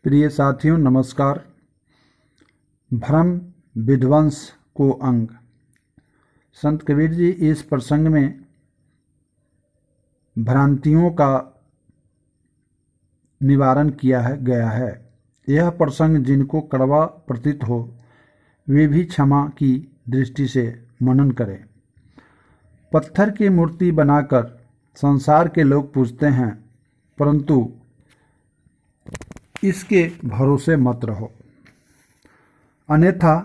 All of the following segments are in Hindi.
प्रिय साथियों नमस्कार। भ्रम विध्वंस को अंग। संत कबीर जी इस प्रसंग में भ्रांतियों का निवारण गया है। यह प्रसंग जिनको कड़वा प्रतीत हो वे भी क्षमा की दृष्टि से मनन करें। पत्थर की मूर्ति बनाकर संसार के लोग पूजते हैं, परंतु इसके भरोसे मत रहो, अन्यथा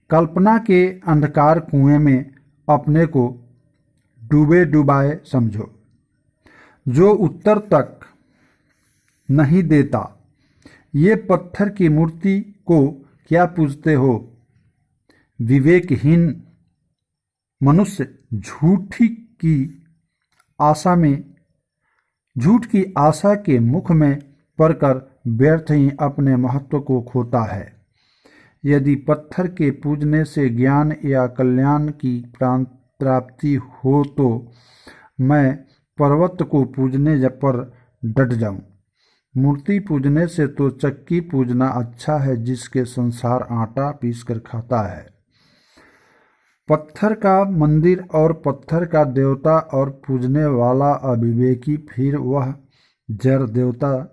कल्पना के अंधकार कुएं में अपने को डूबे डुबाए समझो। जो उत्तर तक नहीं देता, ये पत्थर की मूर्ति को क्या पूजते हो? विवेकहीन मनुष्य झूठ की आशा के मुख में पड़कर व्यर्थ ही अपने महत्व को खोता है। यदि पत्थर के पूजने से ज्ञान या कल्याण की प्राप्ति हो तो मैं पर्वत को पूजने पर डट जाऊं। मूर्ति पूजने से तो चक्की पूजना अच्छा है, जिसके संसार आटा पीसकर खाता है। पत्थर का मंदिर और पत्थर का देवता और पूजने वाला अविवेकी, फिर वह जड़ देवता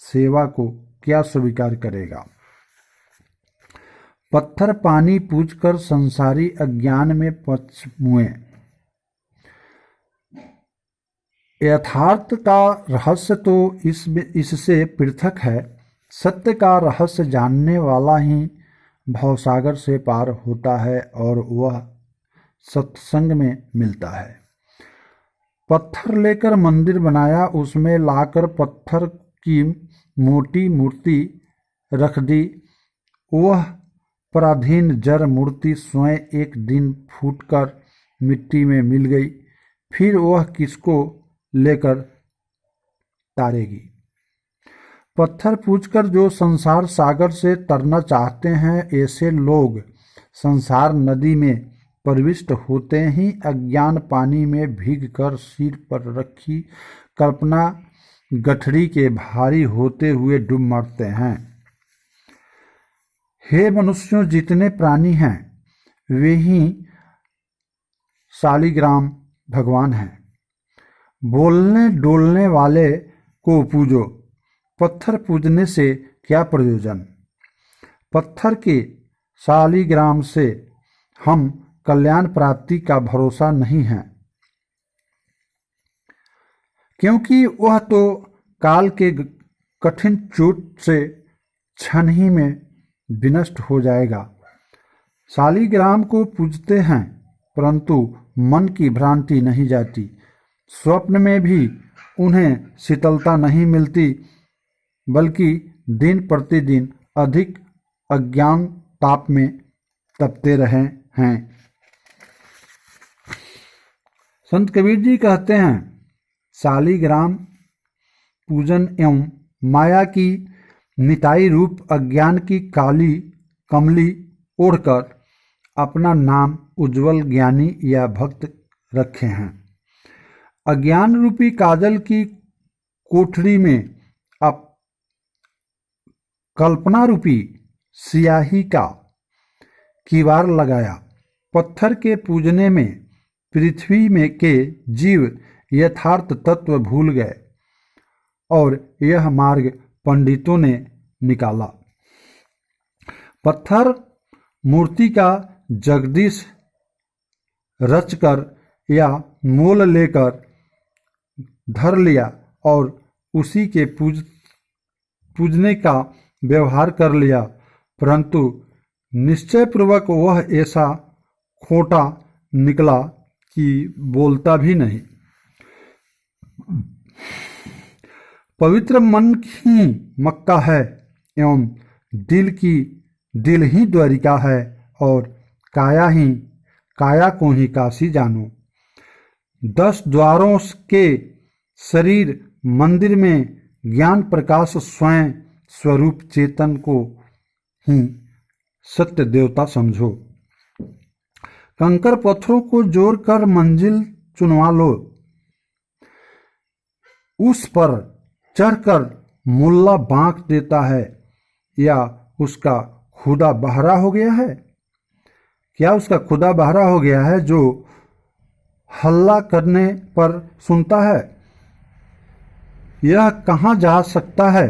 सेवा को क्या स्वीकार करेगा? पत्थर पानी पूजकर संसारी अज्ञान में पचमुए। यथार्थ का रहस्य तो इससे पृथक है। सत्य का रहस्य जानने वाला ही भवसागर से पार होता है और वह सत्संग में मिलता है। पत्थर लेकर मंदिर बनाया, उसमें लाकर पत्थर की मोटी मूर्ति रख दी। वह पराधीन जड़ मूर्ति स्वयं एक दिन फूटकर मिट्टी में मिल गई, फिर वह किसको लेकर तारेगी? पत्थर पूजकर जो संसार सागर से तरना चाहते हैं, ऐसे लोग संसार नदी में प्रविष्ट होते ही अज्ञान पानी में भीग कर सिर पर रखी कल्पना गठरी के भारी होते हुए डूब मरते हैं। हे मनुष्यों, जितने प्राणी हैं वे ही शालिग्राम भगवान हैं। बोलने डोलने वाले को पूजो। पत्थर पूजने से क्या प्रयोजन? पत्थर के शालिग्राम से हम कल्याण प्राप्ति का भरोसा नहीं है, क्योंकि वह तो काल के कठिन चोट से क्षण ही में विनष्ट हो जाएगा। शालिग्राम को पूजते हैं, परंतु मन की भ्रांति नहीं जाती। स्वप्न में भी उन्हें शीतलता नहीं मिलती, बल्कि दिन प्रतिदिन अधिक अज्ञान ताप में तपते रहे हैं। संत कबीर जी कहते हैं, शालिग्राम पूजन एवं माया की निताई रूप अज्ञान की काली कमली ओढ़कर अपना नाम उज्जवल ज्ञानी या भक्त रखे हैं। अज्ञान रूपी काजल की कोठरी में अब कल्पना रूपी स्याही का किवाड़ लगाया। पत्थर के पूजने में पृथ्वी में के जीव यथार्थ तत्व भूल गए और यह मार्ग पंडितों ने निकाला। पत्थर मूर्ति का जगदीश रचकर या मोल लेकर धर लिया और उसी के पूजने का व्यवहार कर लिया, परंतु निश्चय पूर्वक वह ऐसा खोटा निकला कि बोलता भी नहीं। पवित्र मन ही मक्का है एवं दिल ही द्वारिका है, और काया को ही काशी जानो। 10 द्वारों के शरीर मंदिर में ज्ञान प्रकाश स्वयं स्वरूप चेतन को ही सत्य देवता समझो। कंकर पत्थरों को जोड़कर मंजिल चुनवा लो। उस पर चढ़कर मुल्ला बांक देता है, या उसका खुदा बहरा हो गया है? क्या उसका खुदा बहरा हो गया है जो हल्ला करने पर सुनता है? यह कहा जा सकता है?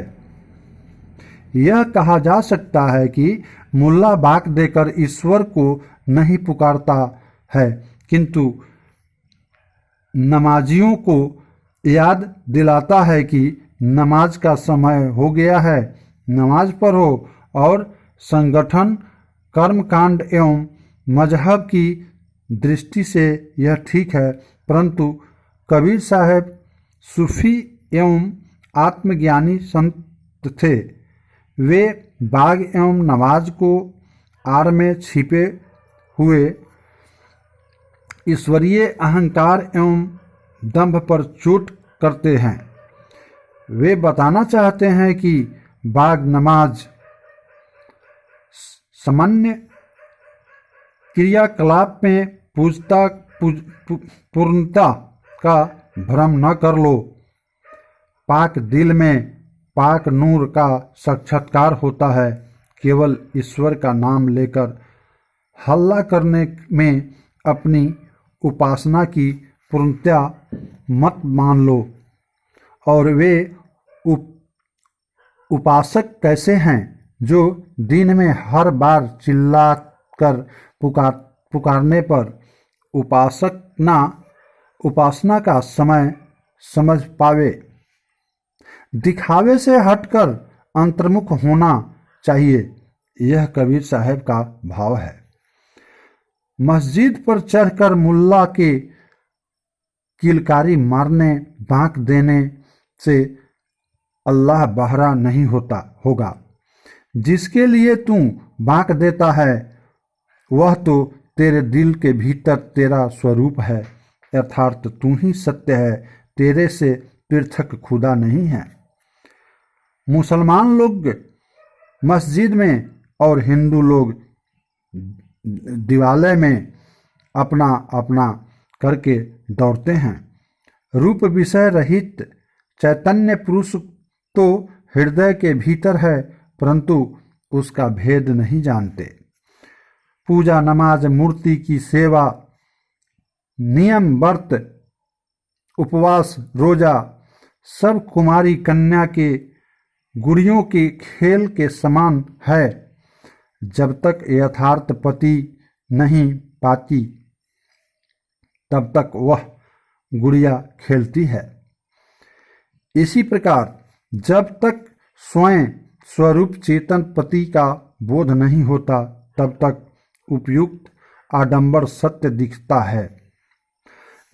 यह कहा जा सकता है कि मुल्ला बाक देकर ईश्वर को नहीं पुकारता है, किंतु नमाजियों को याद दिलाता है कि नमाज का समय हो गया है, नमाज पढ़ो। और संगठन, कर्मकांड एवं मजहब की दृष्टि से यह ठीक है, परंतु कबीर साहब सूफी एवं आत्मज्ञानी संत थे। वे बाग एवं नमाज को आड़ में छिपे हुए ईश्वरीय अहंकार एवं दंभ पर चोट करते हैं। वे बताना चाहते हैं कि बाग नमाज सामान्य क्रियाकलाप में पूर्णता का भ्रम न कर लो। पाक दिल में पाक नूर का साक्षात्कार होता है। केवल ईश्वर का नाम लेकर हल्ला करने में अपनी उपासना की पूर्णता मत मान लो। और वे उपासक कैसे हैं जो दिन में हर बार चिल्लाकर पुकारने पर उपासना का समय समझ पावे। दिखावे से हटकर अंतर्मुख होना चाहिए, यह कबीर साहब का भाव है। मस्जिद पर चढ़कर मुल्ला के किलकारी मारने, बांक देने से अल्लाह बहरा नहीं होगा। जिसके लिए तू बांक देता है वह तो तेरे दिल के भीतर तेरा स्वरूप है, अर्थात तू ही सत्य है, तेरे से पृथक खुदा नहीं है। मुसलमान लोग मस्जिद में और हिंदू लोग दिवालय में अपना अपना करके दौड़ते हैं। रूप विषय रहित चैतन्य पुरुष तो हृदय के भीतर है, परंतु उसका भेद नहीं जानते। पूजा, नमाज, मूर्ति की सेवा, नियम, व्रत, उपवास, रोजा सब कुमारी कन्या के गुड़ियों के खेल के समान है। जब तक यथार्थ पति नहीं पाती तब तक वह गुड़िया खेलती है। इसी प्रकार जब तक स्वयं स्वरूप चेतन पति का बोध नहीं होता तब तक उपयुक्त आडंबर सत्य दिखता है।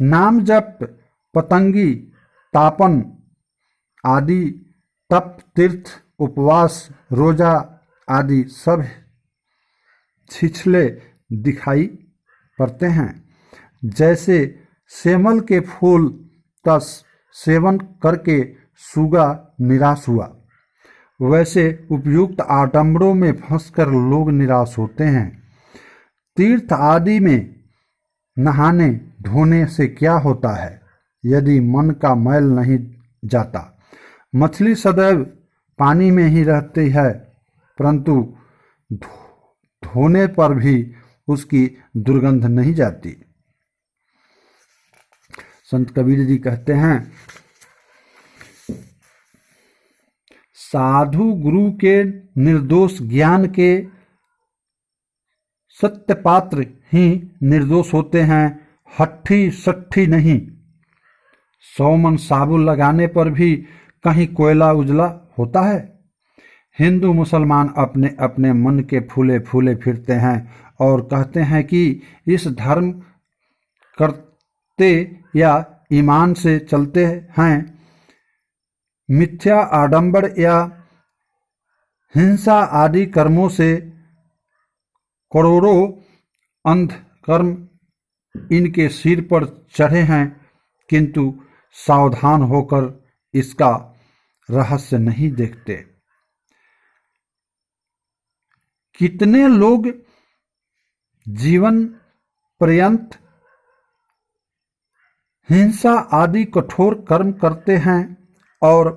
नाम जप, पतंगी, तापन आदि, तप, तीर्थ, उपवास, रोजा आदि सब छिछले दिखाई पड़ते हैं। जैसे सेमल के फूल का सेवन करके सूगा निराश हुआ, वैसे उपयुक्त आडंबरों में फंसकर लोग निराश होते हैं। तीर्थ आदि में नहाने धोने से क्या होता है यदि मन का मैल नहीं जाता? मछली सदैव पानी में ही रहती है, परंतु धोने पर भी उसकी दुर्गंध नहीं जाती। संत कबीर जी कहते हैं, साधु गुरु के निर्दोष ज्ञान के सत्य पात्र ही निर्दोष होते हैं, हट्ठी सट्ठी नहीं। 100 मन साबुन लगाने पर भी कहीं कोयला उजला होता है। हिंदू मुसलमान अपने अपने मन के फूले फूले फिरते हैं और कहते हैं कि इस धर्म करते या ईमान से चलते हैं। मिथ्या, आडंबर या हिंसा आदि कर्मों से करोड़ों अंधकर्म इनके सिर पर चढ़े हैं, किंतु सावधान होकर इसका रहस्य नहीं देखते। कितने लोग जीवन पर्यंत हिंसा आदि कठोर कर्म करते हैं और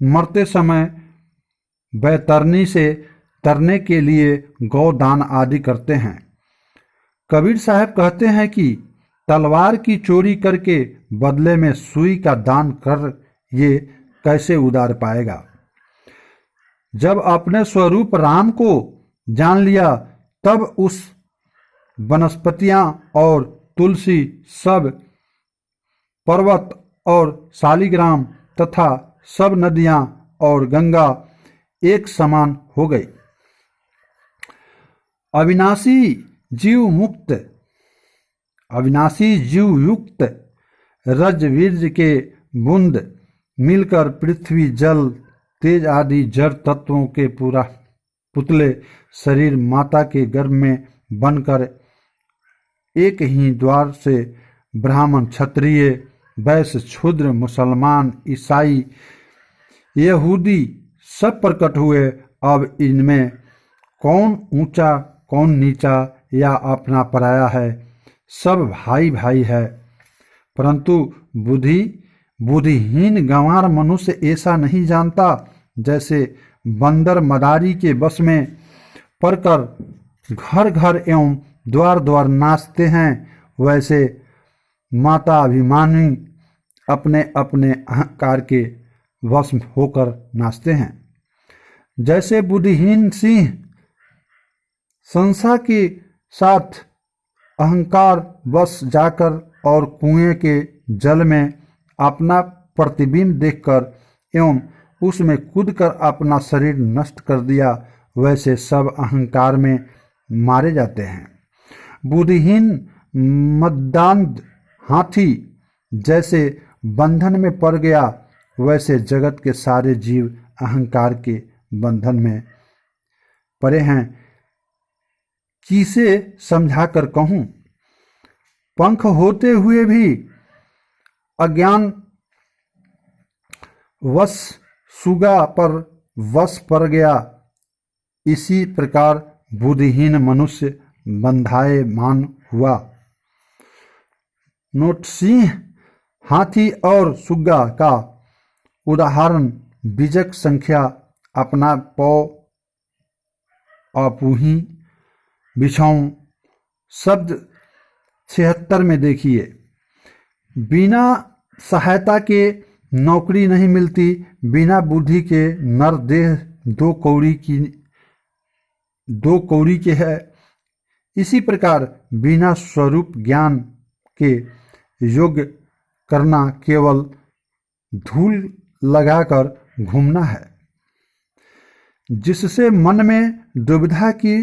मरते समय बैतरनी से तरने के लिए गौदान आदि करते हैं। कबीर साहब कहते हैं कि तलवार की चोरी करके बदले में सुई का दान कर ये कैसे उदार पाएगा। जब अपने स्वरूप राम को जान लिया तब उस वनस्पतियां और तुलसी, सब पर्वत और शालिग्राम तथा सब नदियां और गंगा एक समान हो गई। अविनाशी जीव युक्त रजवीर्य के बूंद मिलकर पृथ्वी, जल, तेज आदि जड़ तत्वों के पूरा पुतले शरीर माता के गर्भ में बनकर एक ही द्वार से ब्राह्मण, क्षत्रिय, वैश्य, शूद्र, मुसलमान, ईसाई, यहूदी सब प्रकट हुए। अब इनमें कौन ऊंचा कौन नीचा या अपना पराया है, सब भाई भाई है। परंतु बुद्धिहीन गंवार मनुष्य ऐसा नहीं जानता। जैसे बंदर मदारी के बस में पड़कर घर घर एवं द्वार द्वार नाचते हैं, वैसे माता अभिमानी अपने अपने अहंकार के वश होकर नाचते हैं। जैसे बुद्धिहीन सिंह संसा के साथ अहंकार वश जाकर और कुएं के जल में अपना प्रतिबिंब देखकर एवं उसमें कूदकर अपना शरीर नष्ट कर दिया, वैसे सब अहंकार में मारे जाते हैं। बुद्धिहीन मद्दांध हाथी जैसे बंधन में पड़ गया, वैसे जगत के सारे जीव अहंकार के बंधन में पड़े हैं। किसे समझाकर कहूं, पंख होते हुए भी अज्ञान वश सुगा पर वश पड़ गया। इसी प्रकार बुद्धिहीन मनुष्य बंधायमान हुआ। नोट, सिंह, हाथी और सुग्गा का उदाहरण बीजक संख्या अपना पौ, अपूही, बिछाऊं शब्द 76 में देखिए। बिना सहायता के नौकरी नहीं मिलती, बिना बुद्धि के नर देह दो कौड़ी के है। इसी प्रकार बिना स्वरूप ज्ञान के योग्य करना केवल धूल लगाकर घूमना है, जिससे मन में दुविधा की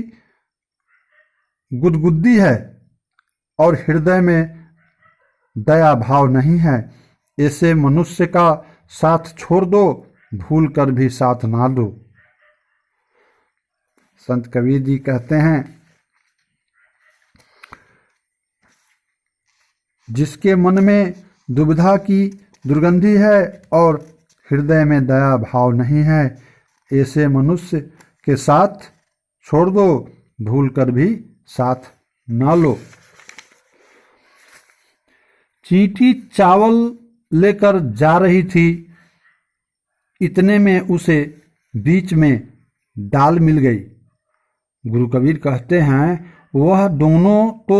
गुदगुदी है और हृदय में दया भाव नहीं है। ऐसे मनुष्य का साथ छोड़ दो, भूल कर भी साथ ना दो। संत कबीर जी कहते हैं, जिसके मन में दुविधा की दुर्गंधी है और हृदय में दया भाव नहीं है, ऐसे मनुष्य के साथ छोड़ दो, भूल कर भी साथ ना लो। चींटी चावल लेकर जा रही थी, इतने में उसे बीच में दाल मिल गई। गुरु कबीर कहते हैं, वह दोनों तो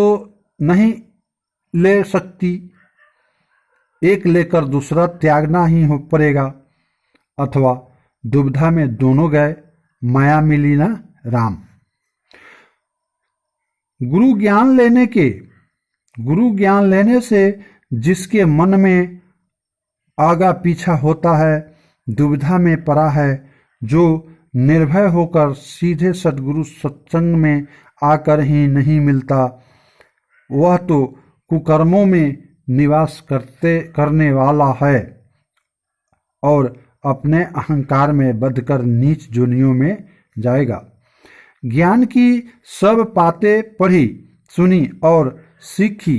नहीं ले सकती, एक लेकर दूसरा त्यागना ही हो पड़ेगा, अथवा दुविधा में दोनों गए, माया मिली ना राम। गुरु ज्ञान लेने से जिसके मन में आगा पीछा होता है, दुविधा में पड़ा है, जो निर्भय होकर सीधे सद्गुरु सत्संग में आकर ही नहीं मिलता, वह तो कुकर्मों में निवास करने वाला है और अपने अहंकार में बंधकर नीच जोनियों में जाएगा। ज्ञान की सब बातें पढ़ी सुनी और सीखी,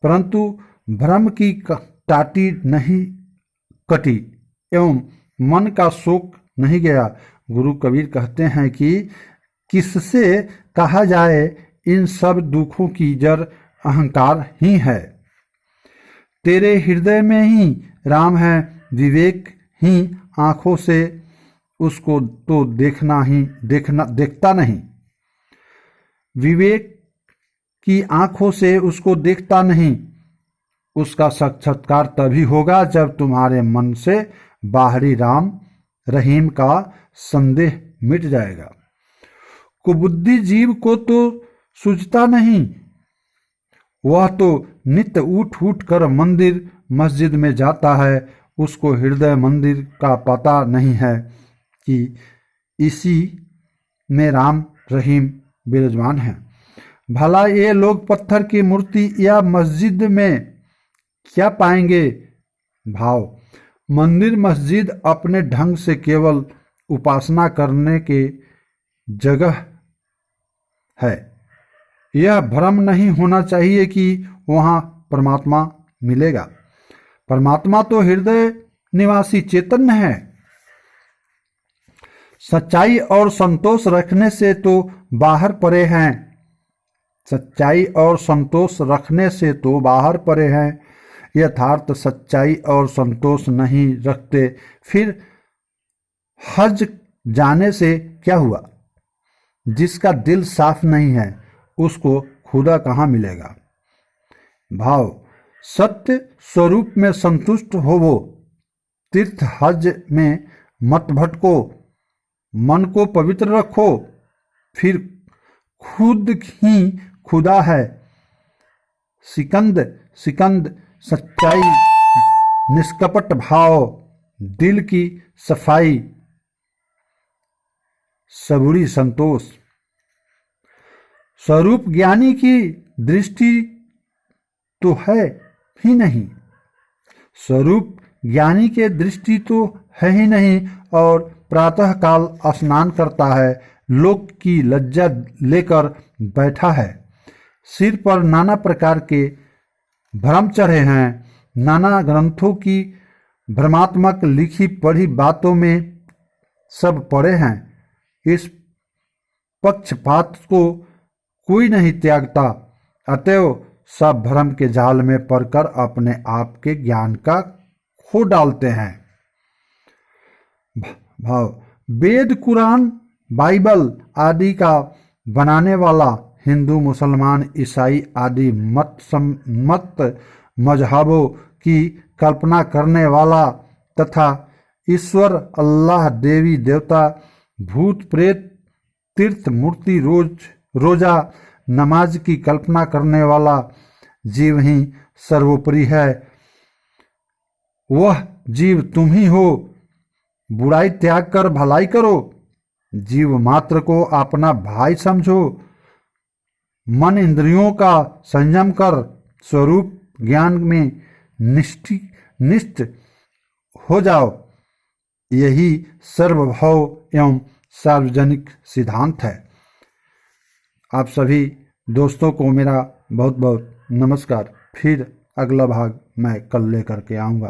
परंतु भ्रम की टाटी नहीं कटी एवं मन का शोक नहीं गया। गुरु कबीर कहते हैं कि किससे कहा जाए, इन सब दुखों की जड़ अहंकार ही है। तेरे हृदय में ही राम है, विवेक ही आंखों से उसको तो देखता नहीं, विवेक की आंखों से उसको देखता नहीं। उसका साक्षात्कार तभी होगा जब तुम्हारे मन से बाहरी राम रहीम का संदेह मिट जाएगा। कुबुद्धि जीव को तो सूझता नहीं, वह तो नित्य उठ उठ कर मंदिर मस्जिद में जाता है। उसको हृदय मंदिर का पता नहीं है कि इसी में राम रहीम विराजमान है। भला ये लोग पत्थर की मूर्ति या मस्जिद में क्या पाएंगे? भाव, मंदिर मस्जिद अपने ढंग से केवल उपासना करने के जगह है। यह भ्रम नहीं होना चाहिए कि वहां परमात्मा मिलेगा। परमात्मा तो हृदय निवासी चैतन्य है। सच्चाई और संतोष रखने से तो बाहर पड़े हैं, सच्चाई और संतोष रखने से तो बाहर पड़े हैं। यथार्थ सच्चाई और संतोष नहीं रखते फिर हज जाने से क्या हुआ? जिसका दिल साफ नहीं है उसको खुदा कहाँ मिलेगा? भाव, सत्य स्वरूप में संतुष्ट होवो, तीर्थ हज में मत भटको, मन को पवित्र रखो, फिर खुद ही खुदा है। सिकंद सच्चाई, निष्कपट भाव, दिल की सफाई, सबूरी संतोष। स्वरूप ज्ञानी की दृष्टि तो है ही नहीं, स्वरूप ज्ञानी के दृष्टि तो है ही नहीं, और प्रातः काल स्नान करता है, लोक की लज्जा लेकर बैठा है। सिर पर नाना प्रकार के भ्रम चढ़े हैं, नाना ग्रंथों की भ्रमात्मक लिखी पढ़ी बातों में सब पड़े हैं। इस पक्षपात को कोई नहीं त्यागता, अतएव सब भ्रम के जाल में पड़कर अपने आप के ज्ञान का खो डालते हैं। भाव, वेद, कुरान, बाइबल आदि का बनाने वाला हिंदू, मुसलमान, ईसाई आदि मत मजहबों की कल्पना करने वाला तथा ईश्वर, अल्लाह, देवी देवता, भूत प्रेत, तीर्थ मूर्ति, रोजा, नमाज की कल्पना करने वाला जीव ही सर्वोपरि है। वह जीव तुम ही हो। बुराई त्याग कर भलाई करो, जीव मात्र को अपना भाई समझो। मन इंद्रियों का संयम कर स्वरूप ज्ञान में निष्ठ हो जाओ। यही सर्वभव एवं सार्वजनिक सिद्धांत है। आप सभी दोस्तों को मेरा बहुत बहुत नमस्कार। फिर अगला भाग मैं कल लेकर के आऊँगा।